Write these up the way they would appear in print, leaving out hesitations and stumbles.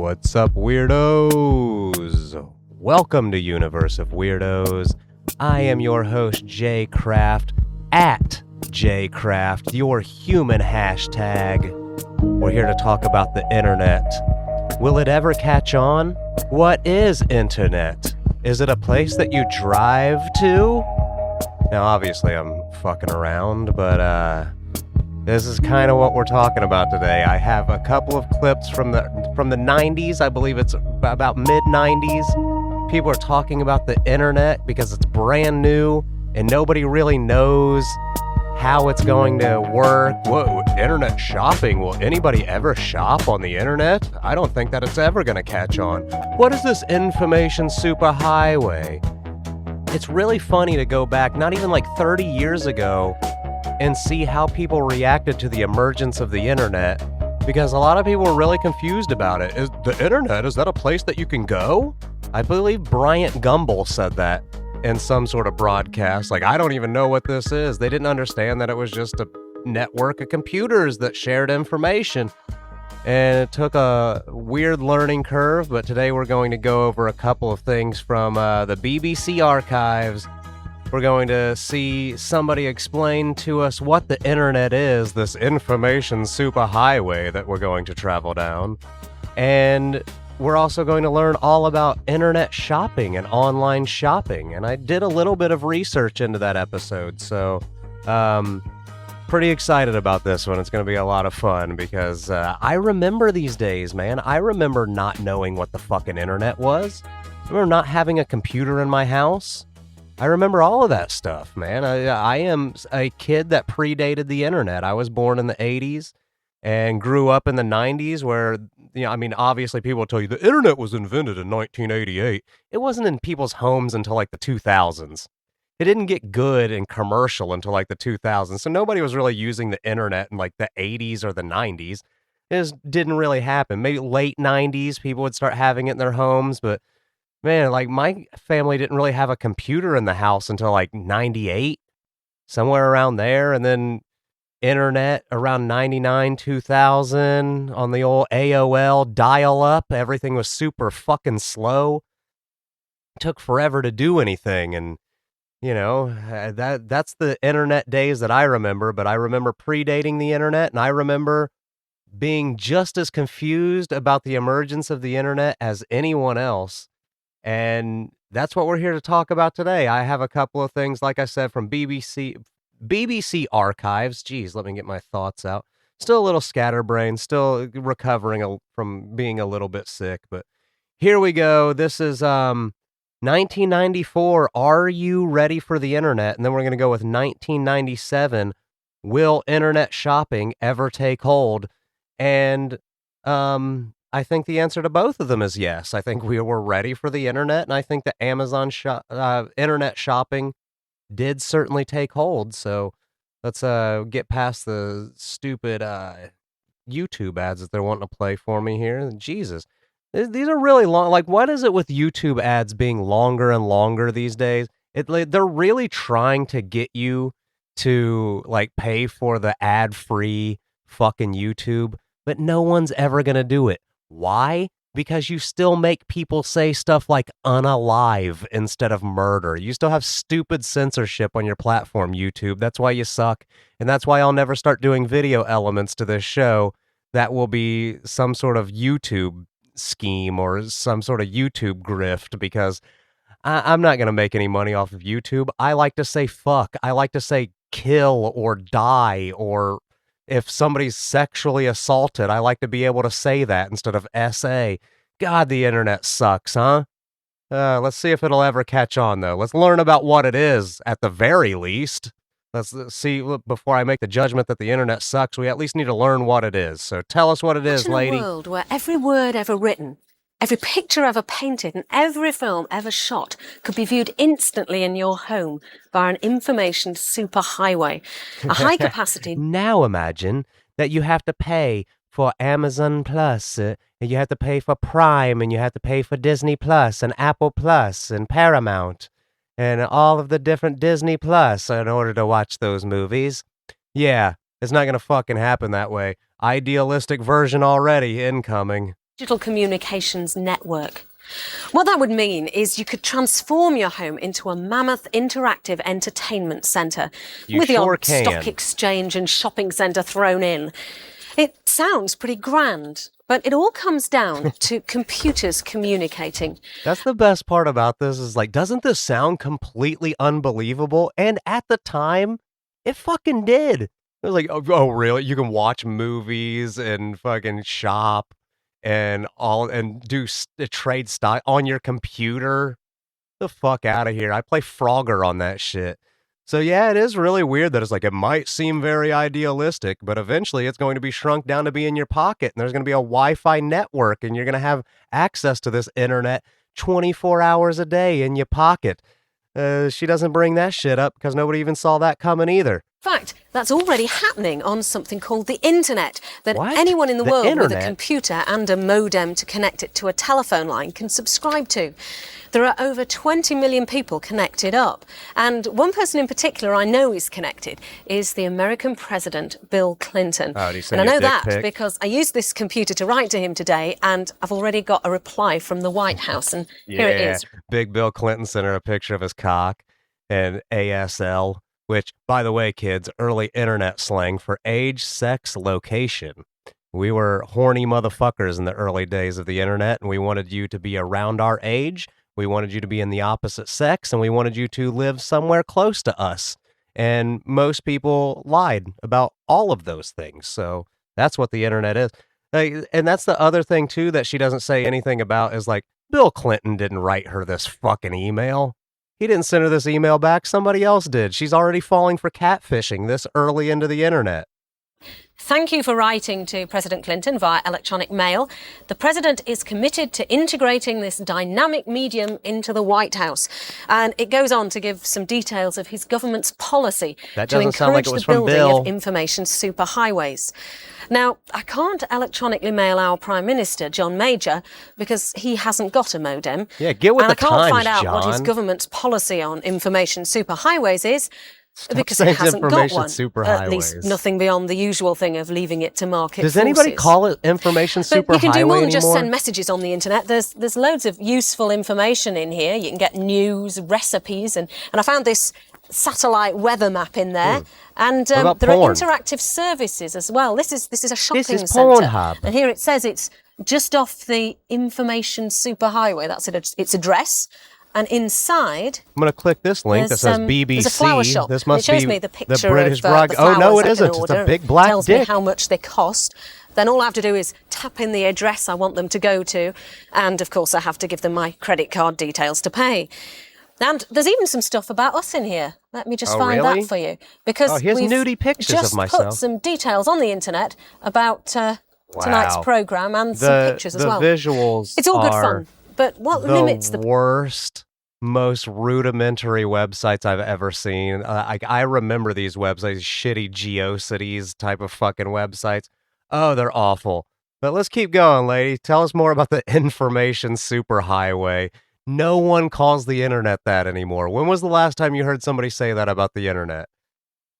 What's up, weirdos? Welcome to Universe of Weirdos. I am your host, Jay Craft, at Jay Craft, your human hashtag. We're here to talk about the internet. Will it ever catch on? What is internet? Is it a place that you drive to? Now, obviously, I'm fucking around, but this is kind of what we're talking about today. I have a couple of clips from the 90s. I believe it's about mid-90s. People are talking about the internet because it's brand new and nobody really knows how it's going to work. Whoa, internet shopping. Will anybody ever shop on the internet? I don't think that it's ever going to catch on. What is this information superhighway? It's really funny to go back, not even like 30 years ago, and see how people reacted to the emergence of the internet, because a lot of people were really confused about it. Is the internet, is that a place that you can go? I believe Bryant Gumbel said that in some sort of broadcast. Like, I don't even know what this is. They didn't understand that it was just a network of computers that shared information. And it took a weird learning curve, but today we're going to go over a couple of things from the BBC archives. We're going to see somebody explain to us what the internet is, this information superhighway that we're going to travel down. And we're also going to learn all about internet shopping and online shopping. And I did a little bit of research into that episode, so pretty excited about this one. It's going to be a lot of fun because I remember these days, man. I remember not knowing what the fucking internet was. I remember not having a computer in my house. I remember all of that stuff, man. I am a kid that predated the internet. I was born in the 80s and grew up in the 90s where, obviously people will tell you the internet was invented in 1988. It wasn't in people's homes until like the 2000s. It didn't get good and commercial until like the 2000s. So nobody was really using the internet in like the 80s or the 90s. It just didn't really happen. Maybe late 90s, people would start having it in their homes, but man, like my family didn't really have a computer in the house until like 98, somewhere around there. And then internet around 99, 2000 on the old AOL dial up. Everything was super fucking slow. It took forever to do anything. And, that's the internet days that I remember. But I remember predating the internet, and I remember being just as confused about the emergence of the internet as anyone else. And that's what we're here to talk about today. I have a couple of things, like I said, from BBC archives. Geez, let me get my thoughts out. Still a little scatterbrained, still recovering from being a little bit sick. But here we go. This is 1994. Are you ready for the internet? And then we're going to go with 1997. Will internet shopping ever take hold? And I think the answer to both of them is yes. I think we were ready for the internet, and I think that Amazon internet shopping did certainly take hold. So let's get past the stupid YouTube ads that they're wanting to play for me here. Jesus, these are really long. Like, what is it with YouTube ads being longer and longer these days? They're really trying to get you to like pay for the ad-free fucking YouTube, but no one's ever gonna do it. Why? Because you still make people say stuff like unalive instead of murder. You still have stupid censorship on your platform, YouTube. That's why you suck. And that's why I'll never start doing video elements to this show. That will be some sort of YouTube scheme or some sort of YouTube grift, because I'm not going to make any money off of YouTube. I like to say fuck. I like to say kill or die, or if somebody's sexually assaulted, I like to be able to say that instead of SA. God, the internet sucks, huh? Let's see if it'll ever catch on, though. Let's learn about what it is, at the very least. Let's see, before I make the judgment that the internet sucks, we at least need to learn what it is. So tell us what it is, lady. In a world where every word ever written, every picture ever painted, and every film ever shot could be viewed instantly in your home via an information superhighway. A high capacity. Now imagine that you have to pay for Amazon Plus, and you have to pay for Prime, and you have to pay for Disney Plus, and Apple Plus, and Paramount, and all of the different Disney Plus in order to watch those movies. Yeah, it's not gonna fucking happen that way. Idealistic version already incoming. digital communications network. What that would mean is you could transform your home into a mammoth interactive entertainment centre with the odd stock exchange and shopping centre thrown in. It sounds pretty grand, but it all comes down to computers communicating. That's the best part about this is like, doesn't this sound completely unbelievable? And at the time, it fucking did. It was like, oh really? You can watch movies and fucking shop and do trade stock on your computer. The fuck out of here. I play Frogger on that shit. So yeah, it is really weird that it's like, it might seem very idealistic, but eventually it's going to be shrunk down to be in your pocket, and there's going to be a Wi-Fi network, and you're going to have access to this internet 24 hours a day in your pocket. She doesn't bring that shit up because nobody even saw that coming either. In fact, that's already happening on something called the internet, that What? anyone in the world internet? with a computer and a modem to connect it to a telephone line can subscribe to. There are over 20 million people connected up, and one person in particular I know is connected is the American President, Bill Clinton. Oh, did he And send I you a know dick that pic? because I used this computer to write to him today, and I've already got a reply from the White House, and here it is. Big Bill Clinton sent her a picture of his cock and ASL, which, by the way, kids, early internet slang for age, sex, location. We were horny motherfuckers in the early days of the internet, and we wanted you to be around our age. We wanted you to be in the opposite sex, and we wanted you to live somewhere close to us. And most people lied about all of those things. So that's what the internet is. And that's the other thing, too, that she doesn't say anything about is like, Bill Clinton didn't write her this fucking email. He didn't send her this email back. Somebody else did. She's already falling for catfishing this early into the internet. Thank you for writing to President Clinton via electronic mail. The president is committed to integrating this dynamic medium into the White House. And it goes on to give some details of his government's policy to encourage the building of information superhighways. Now, I can't electronically mail our Prime Minister, John Major, because he hasn't got a modem. Yeah, get with the times, And I can't find out John. what his government's policy on information superhighways is. Stop because saying it hasn't got information one, at least superhighways. nothing beyond the usual thing of leaving it to market Does anybody forces. call it information superhighway But you can do more than just anymore? send messages on the internet. There's loads of useful information in here. You can get news, recipes, and I found this satellite weather map in there. And there are interactive services as well. This is a shopping centre. Pornhub. And here it says it's just off the information superhighway. That's its address. And inside, I'm going to click this link that says BBC. There's a flower shop. This must it shows be me the picture British of bride. the Oh, no, it flowers I can isn't. It's a order. big black It tells dick. me how much they cost. Then all I have to do is tap in the address I want them to go to. And, of course, I have to give them my credit card details to pay. And there's even some stuff about us in here. Let me just find really? that for you. Because here's we've nudie pictures just of myself. put some details on the internet about tonight's programme and some pictures as well. The visuals It's all good are fun. But what limits the worst, most rudimentary websites I've ever seen. I remember these websites, shitty GeoCities type of fucking websites. Oh, they're awful. But let's keep going, lady. Tell us more about the information superhighway. No one calls the internet that anymore. When was the last time you heard somebody say that about the internet?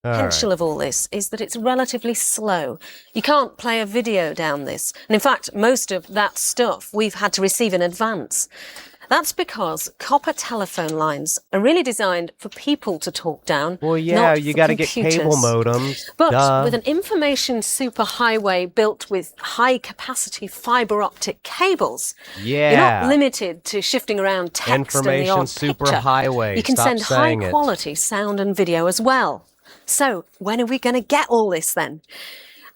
Potential of all this is that it's relatively slow. You can't play a video down this. And in fact, most of that stuff we've had to receive in advance. That's because copper telephone lines are really designed for people to talk down. Well, yeah, not you for got to get computers. cable modems. But with an information superhighway built with high-capacity fibre optic cables, you're not limited to shifting around text and the odd picture. Superhighway. You can Stop send saying it. high-quality sound and video as well. So, when are we going to get all this then?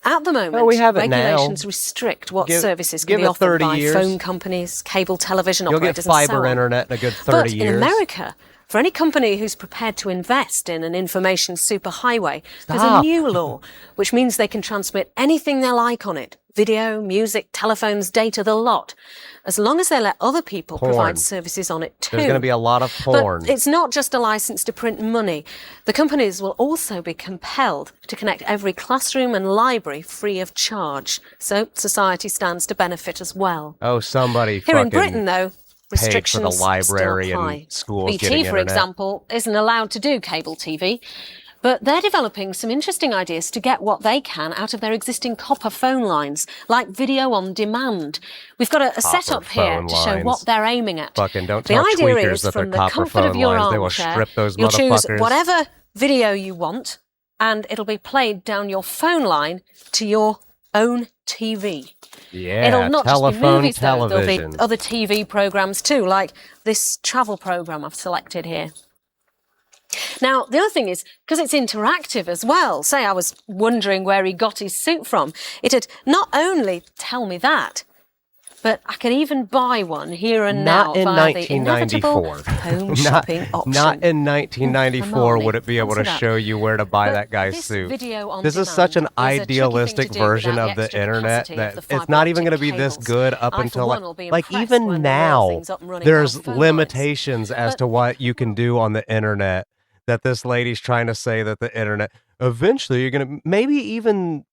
At the moment, we have it regulations now. restrict what Give- services give can be it offered 30 by years. phone companies, cable television You'll get operators, and so fiber on. internet in a good 30 But years. in America, for any company who's prepared to invest in an information superhighway, there's a new law which means they can transmit anything they like on it. Video, music, telephones, data, the lot. As long as they let other people provide services on it too. There's going to be a lot of porn. But it's not just a license to print money. The companies will also be compelled to connect every classroom and library free of charge. So society stands to benefit as well. Oh, somebody Here in fucking Britain, though, restrictions paid for the library still apply. and schools BT, getting for internet. example, isn't allowed to do cable TV. But they're developing some interesting ideas to get what they can out of their existing copper phone lines, like video on demand. We've got a setup here to show what they're aiming at. Fucking don't the tell idea tweakers is that they're from the copper comfort of phone your lines. They will armchair, strip those you'll choose motherfuckers. whatever video you want, and it'll be played down your phone line to your own TV. Yeah, It'll not just be telephone movies, though. There'll television. be other TV programs too, like this travel program I've selected here. Now, the other thing is, because it's interactive as well, say I was wondering where he got his suit from, it'd not only tell me that, but I could even buy one here and now via the inevitable home shopping option. Not in 1994 would it be able to Consider show you where to buy But that guy's this suit. video on This is demand such an is a tricky thing idealistic to do version without of the the extra internet capacity that of the it's not even going to fibre be this optic good up cables. I, until for one, will be like impressed even when the real now thing's up and running there's on phone lines. limitations as But to what you can do on the internet, that this lady's trying to say that the internet eventually you're going to maybe even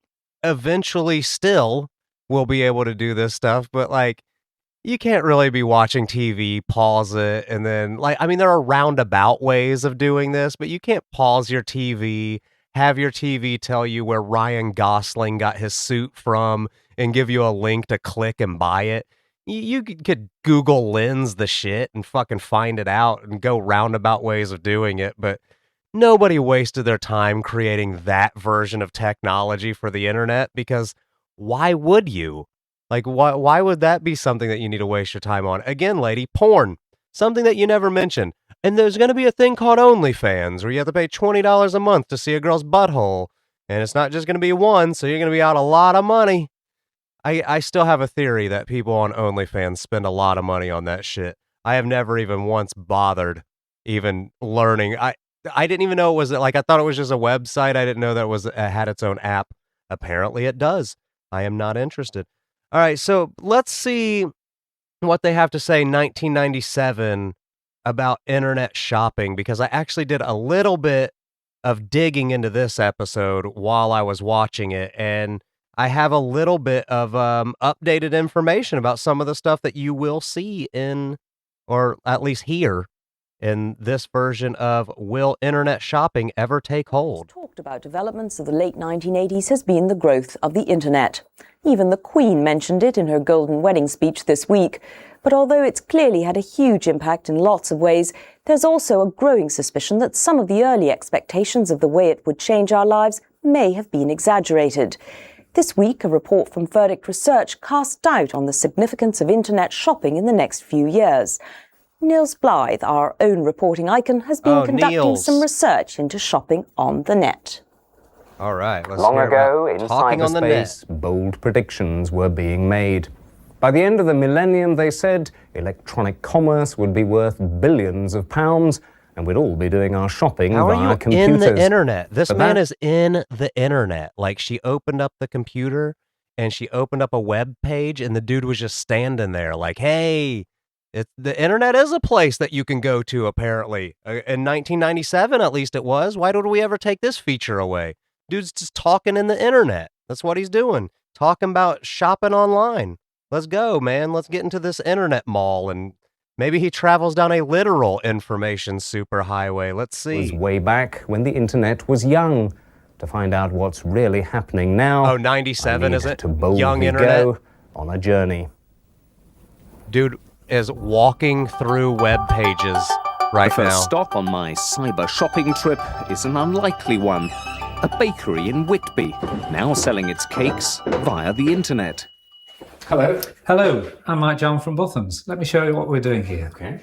eventually still will be able to do this stuff, but like you can't really be watching TV, pause it, and then, like, I mean, there are roundabout ways of doing this, but you can't pause your TV, have your TV tell you where Ryan Gosling got his suit from, and give you a link to click and buy it. You could Google Lens the shit and fucking find it out and go roundabout ways of doing it, but nobody wasted their time creating that version of technology for the internet, because why would you? Like, why would that be something that you need to waste your time on? Again, lady, porn. Something that you never mentioned. And there's going to be a thing called OnlyFans, where you have to pay $20 a month to see a girl's butthole. And it's not just going to be one, so you're going to be out a lot of money. I still have a theory that people on OnlyFans spend a lot of money on that shit. I have never even once bothered even learning. I didn't even know it was, like, I thought it was just a website. I didn't know that it had its own app. Apparently it does. I am not interested. All right, so let's see what they have to say 1997 about internet shopping, because I actually did a little bit of digging into this episode while I was watching it, and I have a little bit of updated information about some of the stuff that you will see in, or at least hear, in this version of Will Internet Shopping Ever Take Hold? Talked about developments of the late 1980s has been the growth of the internet. Even the Queen mentioned it in her golden wedding speech this week. But although it's clearly had a huge impact in lots of ways, there's also a growing suspicion that some of the early expectations of the way it would change our lives may have been exaggerated. This week, a report from Verdict Research cast doubt on the significance of internet shopping in the next few years. Niels Blythe, our own reporting icon, has been conducting some research into shopping on the net. All right, let's Long hear ago, about in talking on the net. cyberspace, bold predictions were being made. By the end of the millennium, they said electronic commerce would be worth billions of pounds, and we'd all be doing our shopping How via are you computers. in the internet? This But man that- is in the internet. Like, she opened up the computer and she opened up a web page, and the dude was just standing there like, hey, the internet is a place that you can go to, apparently. In 1997, at least it was. Why don't we ever take this feature away? Dude's just talking in the internet. That's what he's doing. Talking about shopping online. Let's go, man. Let's get into this internet mall, and maybe he travels down a literal information superhighway. Let's see. was way back when the internet was young. To find out what's really happening now, Oh, 97, I need is it? to boldly Young internet? go on a journey. Dude is walking through web pages right The first now. stop on my cyber shopping trip is an unlikely one. A bakery in Whitby, now selling its cakes via the internet. Hello. Hello, I'm Mike John from Buthans. Let me show you what we're doing here. Okay.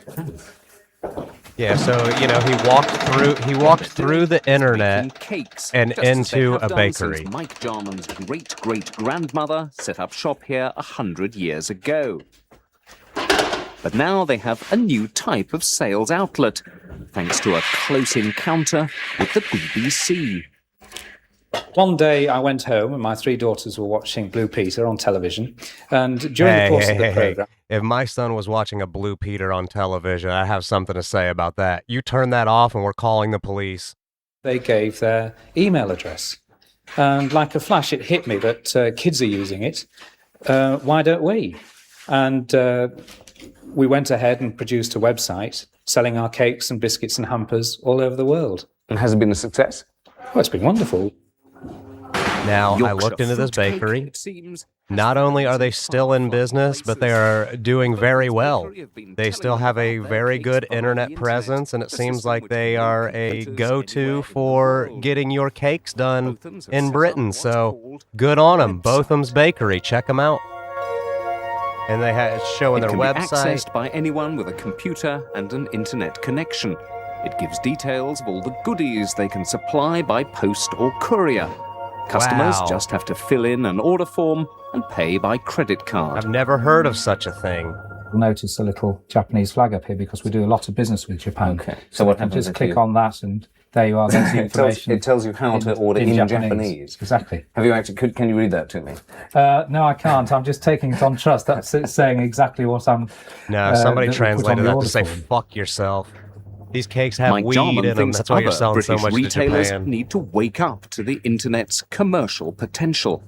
Yeah, so he walked through the internet Making cakes, and just as they into have a done bakery. since Mike Jarman's great-great-grandmother set up shop here 100 years ago. But now they have a new type of sales outlet, thanks to a close encounter with the BBC. One day I went home and my three daughters were watching Blue Peter on television. And during the course of the programme, If my son was watching a Blue Peter on television, I have something to say about that. You turn that off and we're calling the police. they gave their email address. And like a flash, it hit me that kids are using it. Why don't we? And we went ahead and produced a website selling our cakes and biscuits and hampers all over the world. And has it been a success? Oh, it's been wonderful. Now, I Yorkshire looked into this fruitcake, bakery. it seems, Not only are they still in business, but they are doing very well. They still have a very good internet presence, and it seems like they are a go-to for getting your cakes done in Britain. So good on them. Botham's Bakery. Check them out. And they have it's showing It their can be website. accessed by anyone with a computer and an internet connection. It gives details of all the goodies they can supply by post or courier. Customers Wow. just have to fill in an order form and pay by credit card. I've never heard of such a thing. You'll notice a little Japanese flag up here because we do a lot of business with Japan. Okay. So what you can happens just if click you- on that, and there you are. There's the information. It tells you how to order in Japanese. Exactly. Have you actually? Can you read that to me? No, I can't. I'm just taking it on trust. That's it saying exactly what I'm. No, somebody that we put on translated the that to order say, form. fuck yourself. These cakes have Mike weed Jarman in them. thinks That's why you're other selling so British much to retailers Japan. need to wake up to the internet's commercial potential.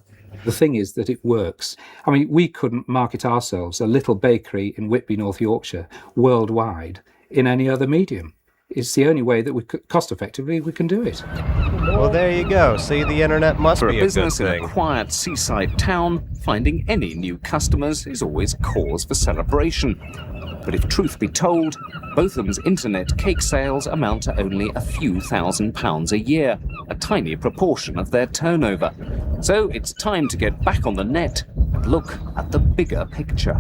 The thing is that it works. I mean, we couldn't market ourselves, a little bakery in Whitby, North Yorkshire, worldwide in any other medium. It's the only way that we could, cost effectively we can do it. Well, there you go. See, the internet must For a be a good business in thing. a quiet seaside town, finding any new customers is always cause for celebration. But if truth be told, Botham's internet cake sales amount to only a few £1,000s a year, a tiny proportion of their turnover. So it's time to get back on the net and look at the bigger picture.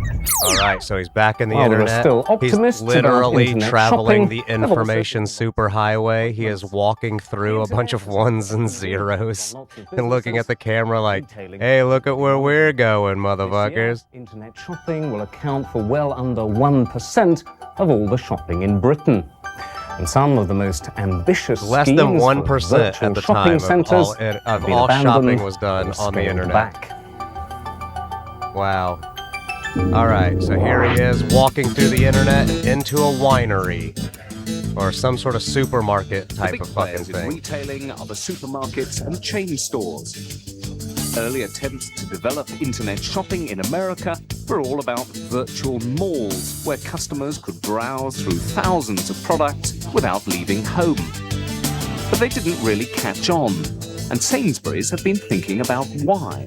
All right, so he's back in the Well, there are internet. still optimists He's literally about internet traveling shopping. the They've also- information superhighway. He is walking through a bunch of ones and zeros and looking at the camera like, hey, look at where we're going, motherfuckers. Internet shopping will account for well under 1% of all the shopping in Britain. And some of the most ambitious Less than schemes 1% for at virtual the shopping time of centres all, have of been all abandoned shopping was done or on the scaled internet. back. Wow. All right, so here he is walking through the internet into a winery or some sort of supermarket The type big of fucking players in thing. retailing are the supermarkets and chain stores. Early attempts to develop internet shopping in America were all about virtual malls where customers could browse through thousands of products without leaving home. But they didn't really catch on, and Sainsbury's have been thinking about why.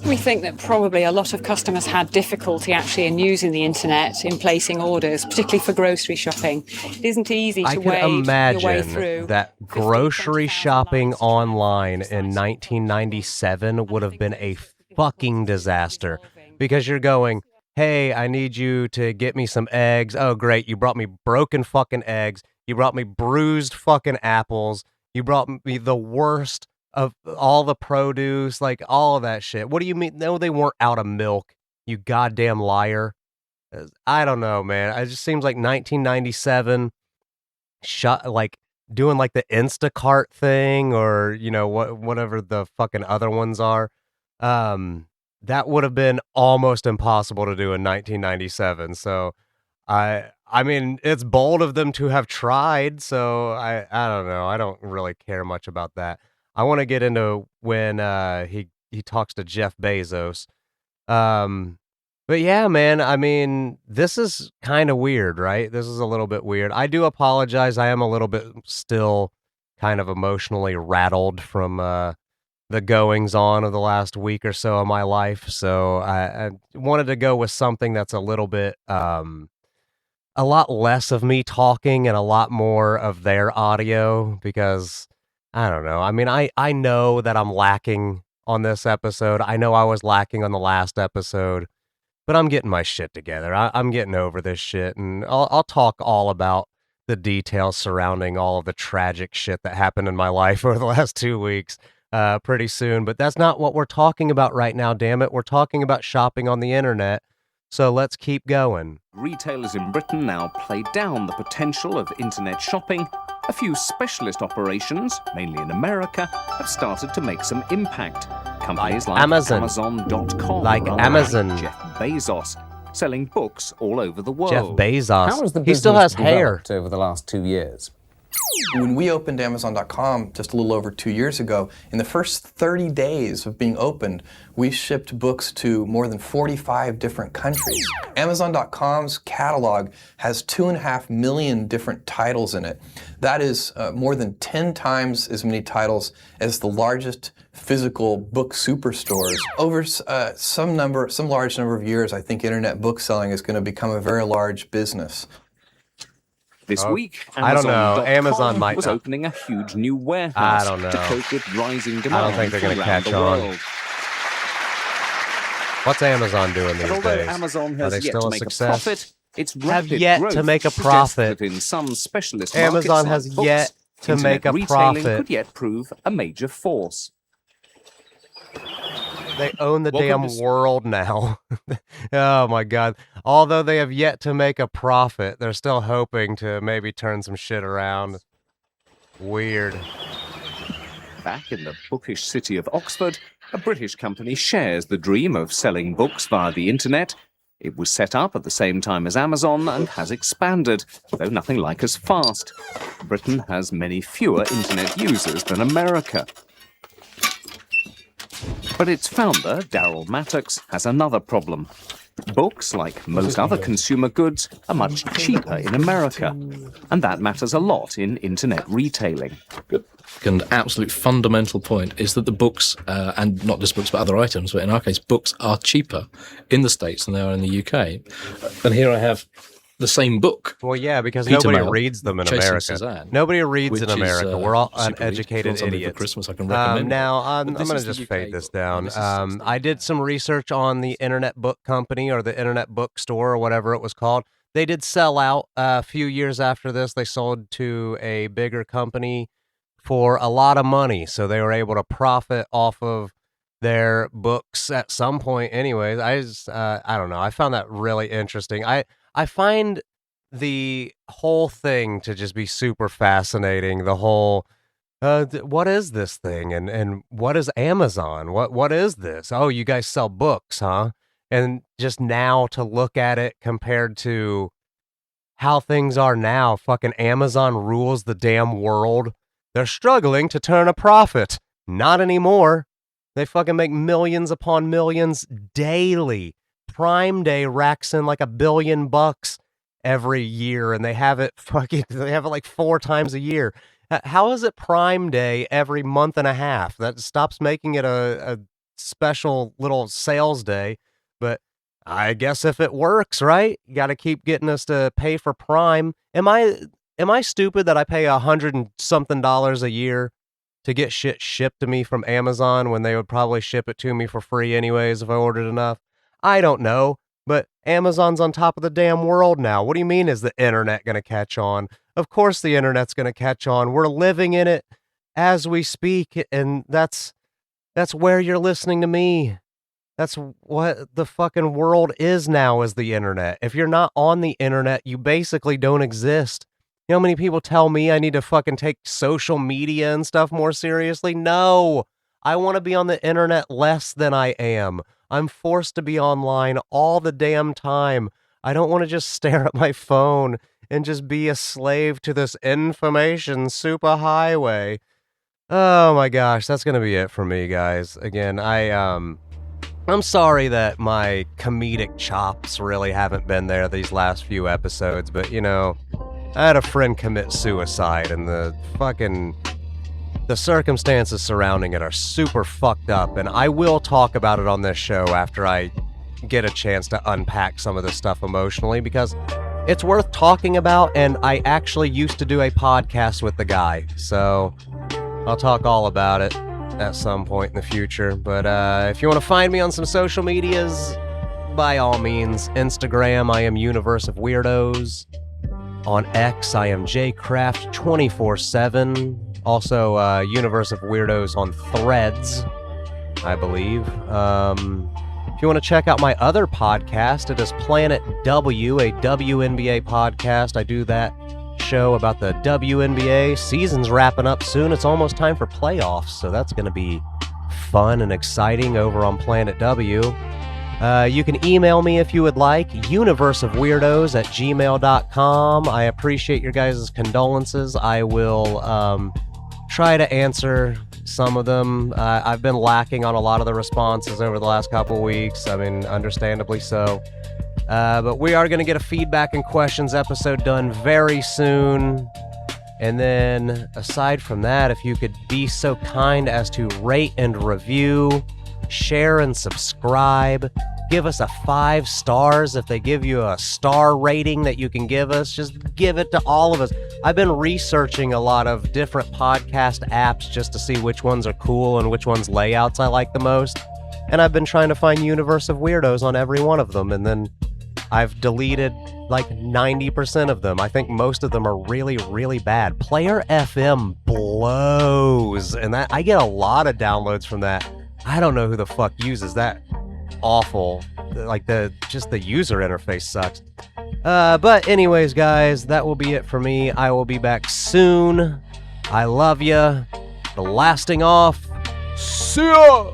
We think that probably a lot of customers had difficulty actually in using the internet in placing orders, particularly for grocery shopping. It isn't easy to I could wade your way imagine through that 15, grocery 20,000 shopping lines. online in 1997 would have been a fucking disaster because you're going, hey, I need you to get me some eggs. Oh, great. You brought me broken fucking eggs. You brought me bruised fucking apples. You brought me the worst of all the produce, like all of that shit. What do you mean? No, they weren't out of milk, you goddamn liar. I don't know, man. It just seems like 1997 shot like doing like the Instacart thing or, you know, whatever the fucking other ones are. That would have been almost impossible to do in 1997. So I mean, it's bold of them to have tried. So I don't know. I don't really care much about that. I want to get into when he talks to Jeff Bezos. But yeah, man, I mean, this is kind of weird, right? This is a little bit weird. I do apologize. I am a little bit still kind of emotionally rattled from the goings on of the last week or so of my life. So I wanted to go with something that's a little bit a lot less of me talking and a lot more of their audio because I don't know. I mean, I know that I'm lacking on this episode. I know I was lacking on the last episode, but I'm getting my shit together. I'm getting over this shit, and I'll talk all about the details surrounding all of the tragic shit that happened in my life over the last 2 weeks pretty soon. But that's not what we're talking about right now, damn it. We're talking about shopping on the internet. So let's keep going. Retailers in Britain now play down the potential of internet shopping. A few specialist operations, mainly in America, have started to make some impact. Companies like Amazon. Amazon.com, Like run Amazon. by Jeff Bezos, selling books all over the world. Jeff Bezos. How has the He still business has hair. developed over the last 2 years? When we opened Amazon.com just a little over 2 years ago, in the first 30 days of being opened, we shipped books to more than 45 different countries. Amazon.com's catalog has 2.5 million different titles in it. That is more than 10 times as many titles as the largest physical book superstores. Over some large number of years, I think internet book selling is going to become a very large business. This week, I don't know. Amazon might was not. opening a huge new warehouse I don't know. to cope with rising demand. I don't think they're going to around catch the on. world. What's Amazon doing these But although days? Amazon Are has they yet still to a make success? a profit, its Have rapid yet growth to make a suggests profit. that in some specialist Amazon markets has like books, yet to internet make a retailing profit. could yet prove a major force. They own the Welcome damn to- world now. Oh my God. Although they have yet to make a profit, they're still hoping to maybe turn some shit around. Weird. Back in the bookish city of Oxford, a British company shares the dream of selling books via the internet. It was set up at the same time as Amazon and has expanded, though nothing like as fast. Britain has many fewer internet users than America. But its founder, Daryl Mattox, has another problem. Books, like most other consumer goods, are much cheaper in America, and that matters a lot in internet retailing. And absolute fundamental point is that the books, and not just books but other items, but in our case, books are cheaper in the States than they are in the UK. And here I have the same book. Well, yeah, because Peter nobody Mail, reads them in Chasing America. Suzanne, Nobody reads in which is, America. We're all super neat. uneducated If you want something idiots. For Christmas, I can recommend Now, it. I'm But this going is to the just UK fade this book, down. and this is 16. I did some research on the Internet Book Company or the Internet Bookstore or whatever it was called. They did sell out a few years after this. They sold to a bigger company for a lot of money, so they were able to profit off of their books at some point. Anyways, I don't know. I found that really interesting. I find the whole thing to just be super fascinating. The whole what is this thing and what is Amazon? What is this? Oh, you guys sell books, huh? And just now to look at it compared to how things are now, fucking Amazon rules the damn world. They're struggling to turn a profit. Not anymore. They fucking make millions upon millions daily. Prime Day racks in like $1 billion every year, and they have it like 4 times a year. How is it Prime Day every month and a half? That stops making it a special little sales day. But I guess if it works, right? You got to keep getting us to pay for Prime. Am I stupid that I pay $100 and something a year to get shit shipped to me from Amazon when they would probably ship it to me for free anyways if I ordered enough? I don't know, but Amazon's on top of the damn world now. What do you mean is the internet going to catch on? Of course the internet's going to catch on. We're living in it as we speak, and that's where you're listening to me. That's what the fucking world is now, is the internet. If you're not on the internet, you basically don't exist. You know how many people tell me I need to fucking take social media and stuff more seriously? No, I want to be on the internet less than I am. I'm forced to be online all the damn time. I don't want to just stare at my phone and just be a slave to this information superhighway. Oh my gosh, that's going to be it for me, guys. Again, I'm sorry that my comedic chops really haven't been there these last few episodes, but you know, I had a friend commit suicide, and the circumstances surrounding it are super fucked up, and I will talk about it on this show after I get a chance to unpack some of this stuff emotionally, because it's worth talking about, and I actually used to do a podcast with the guy, so I'll talk all about it at some point in the future. But if you want to find me on some social medias, by all means, Instagram, I am UniverseOfWeirdos. On X, I am JCraft247. Also, Universe of Weirdos on Threads, I believe. If you want to check out my other podcast, it is Planet W, a WNBA podcast. I do that show about the WNBA. Season's wrapping up soon. It's almost time for playoffs, so that's going to be fun and exciting over on Planet W. You can email me if you would like, universeofweirdos@gmail.com. I appreciate your guys' condolences. I will try to answer some of them. I've been lacking on a lot of the responses over the last couple weeks. I mean, understandably so. But we are going to get a feedback and questions episode done very soon. And then, aside from that, if you could be so kind as to rate and review, share and subscribe, give us a 5 stars. If they give you a star rating that you can give us, just give it to all of us. I've been researching a lot of different podcast apps just to see which ones are cool and which ones layouts I like the most. And I've been trying to find Universe of Weirdos on every one of them, and then I've deleted like 90% of them. I think most of them are really, really bad. Player FM blows, and that I get a lot of downloads from that. I don't know who the fuck uses that. Awful. Like the user interface sucks. But anyways, guys, that will be it for me. I will be back soon. I love ya. The lasting off. See ya!